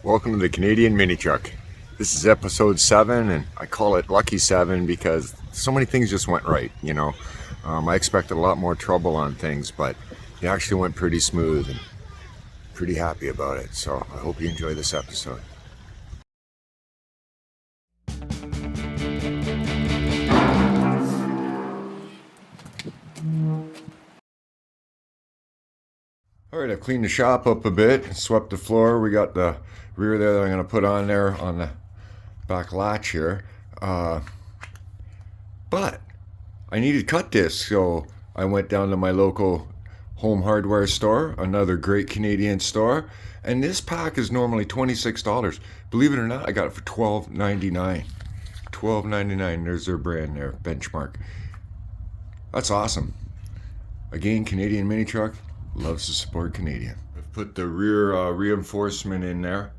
Welcome to the Canadian Mini Truck. This is episode 7, and I call it Lucky 7 because so many things just went right, you know. I expected a lot more trouble on things, but it actually went pretty smooth and pretty happy about it. So I hope you enjoy this episode. Alright, I've cleaned the shop up a bit, swept the floor. We got the rear there that I'm going to put on there on the back latch here. But I needed cut discs, so I went down to my local home hardware store, another great Canadian store, and this pack is normally $26. Believe it or not, I got it for $12.99. $12.99, there's their brand there, Benchmark. That's awesome. Again, Canadian Mini Truck loves to support Canadian. I've put the rear reinforcement in there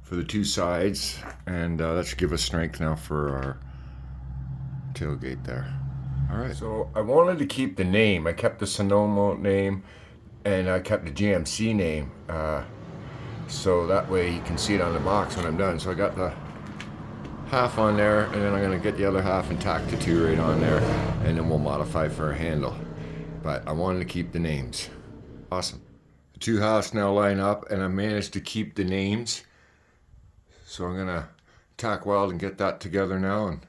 for the two sides, and that should give us strength now for our tailgate there. All right, so I wanted to keep the name. I kept the Sonoma name, and I kept the GMC name, so that way you can see it on the box when I'm done. So I got the half on there, and then I'm gonna get the other half and tack the two right on there, and then we'll modify for a handle. But I wanted to keep the names. Awesome. The two halves now line up, and I managed to keep the names. So I'm gonna tack weld and get that together now, and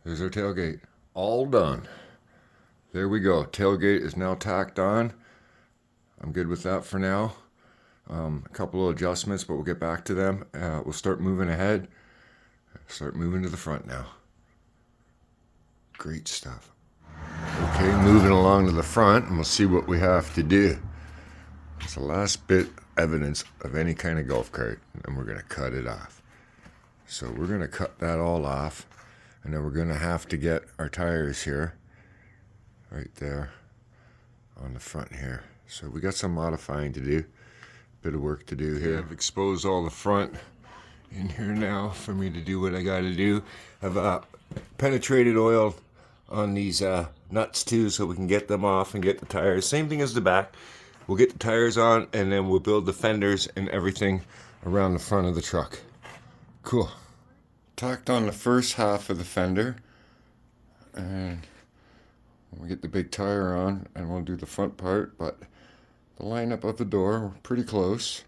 there's our tailgate. All done. There we go. Tailgate is now tacked on. I'm good with that for now. A couple of adjustments, but we'll get back to them. We'll start moving ahead. Start moving to the front now. Great stuff. Okay, moving along to the front, and we'll see what we have to do. It's the last bit evidence of any kind of golf cart, and we're going to cut it off. So we're going to cut that all off, and then we're going to have to get our tires here, right there, on the front here. So we got some modifying to do, bit of work to do here. I've exposed all the front in here now for me to do what I got to do. I've penetrated oil on these nuts too, so we can get them off and get the tires. Same thing as the back. We'll get the tires on, and then we'll build the fenders and everything around the front of the truck. Cool. Tacked on the first half of the fender, and we'll get the big tire on, and we'll do the front part, but the lineup of the door, we're pretty close.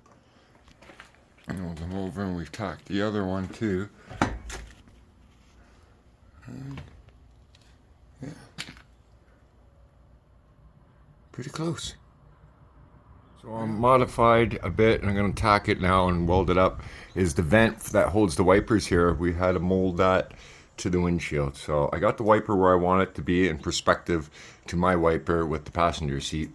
And we'll come over, and we've tacked the other one too. And yeah. Pretty close. So I'm modified a bit, and I'm going to tack it now and weld it up, is the vent that holds the wipers here. We had to mold that to the windshield. So I got the wiper where I want it to be in perspective to my wiper with the passenger seat.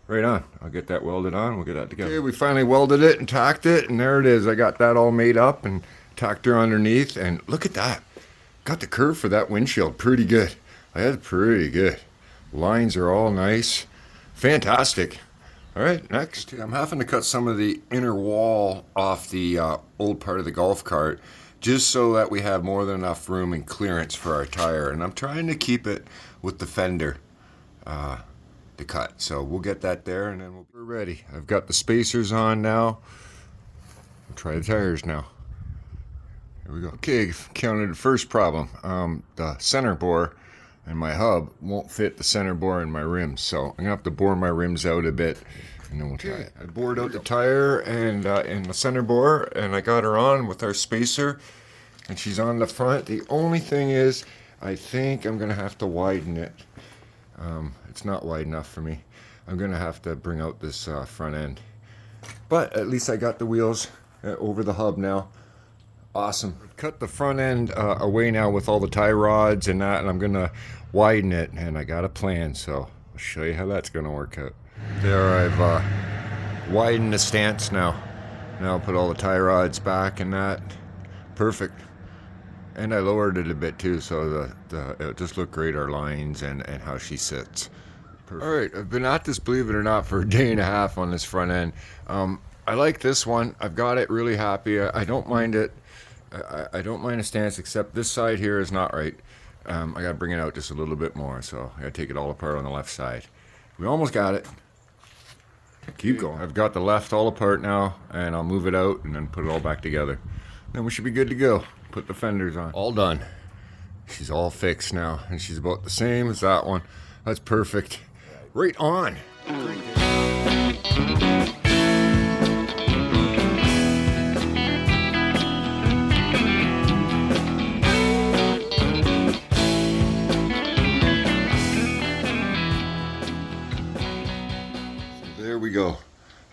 Right on. I'll get that welded on. We'll get that together. Okay, we finally welded it and tacked it, and there it is. I got that all made up and tacked her underneath, and look at that. Got the curve for that windshield pretty good. That's pretty good. Lines are all nice. Fantastic. All right, next. I'm having to cut some of the inner wall off the old part of the golf cart just so that we have more than enough room and clearance for our tire. And I'm trying to keep it with the fender to cut. So we'll get that there, and then we're ready. I've got the spacers on now. We'll try the tires now. Here we go. Okay, counted the first problem. The center bore and my hub won't fit the center bore in my rims, so I'm gonna have to bore my rims out a bit, and then we'll try it. I bored out the tire and the center bore, and I got her on with our spacer, and she's on the front. The only thing is, I think I'm gonna have to widen it. It's not wide enough for me. I'm gonna have to bring out this front end, but at least I got the wheels over the hub now. Awesome. Cut the front end away now with all the tie rods and that, and I'm gonna widen it, and I got a plan, so I'll show you how that's gonna work out. There, I've widened the stance now. Now I'll put all the tie rods back and that. Perfect. And I lowered it a bit too, so it'll just look great, our lines and how she sits. Perfect. All right, I've been at this, believe it or not, for a day and a half on this front end. I like this one. I've got it really happy. I don't mind it. I don't mind a stance, except this side here is not right. I gotta bring it out just a little bit more, so I gotta take it all apart on the left side. We almost got it. Keep going. I've got the left all apart now, and I'll move it out and then put it all back together. Then we should be good to go. Put the fenders on. All done. She's all fixed now, and she's about the same as that one. That's perfect. Right on. There we go.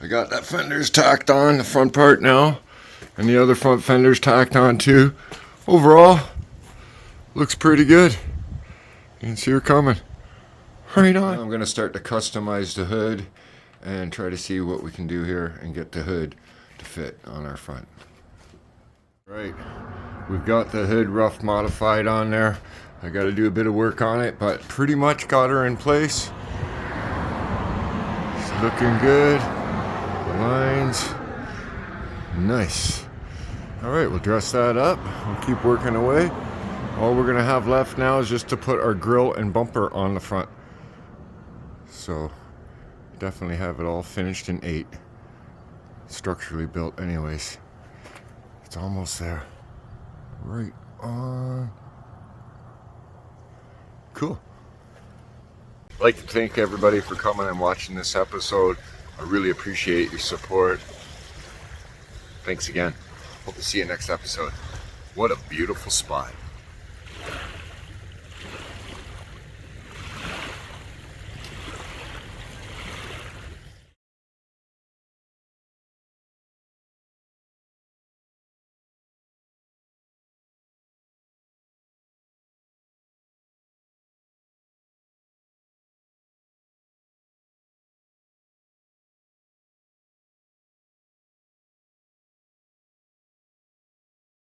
I got that fenders tacked on, the front part now, and the other front fenders tacked on too. Overall, looks pretty good. You can see her coming. Right on. Now I'm going to start to customize the hood and try to see what we can do here and get the hood to fit on our front. Right, we've got the hood rough modified on there. I got to do a bit of work on it, but pretty much got her in place. It's looking good. The lines, nice. All right, we'll dress that up. We'll keep working away. All we're gonna have left now is just to put our grille and bumper on the front. So definitely have it all finished in 8. Structurally built anyways. It's almost there. Right on. Cool. I'd like to thank everybody for coming and watching this episode. I really appreciate your support. Thanks again. Hope to see you next episode. What a beautiful spot.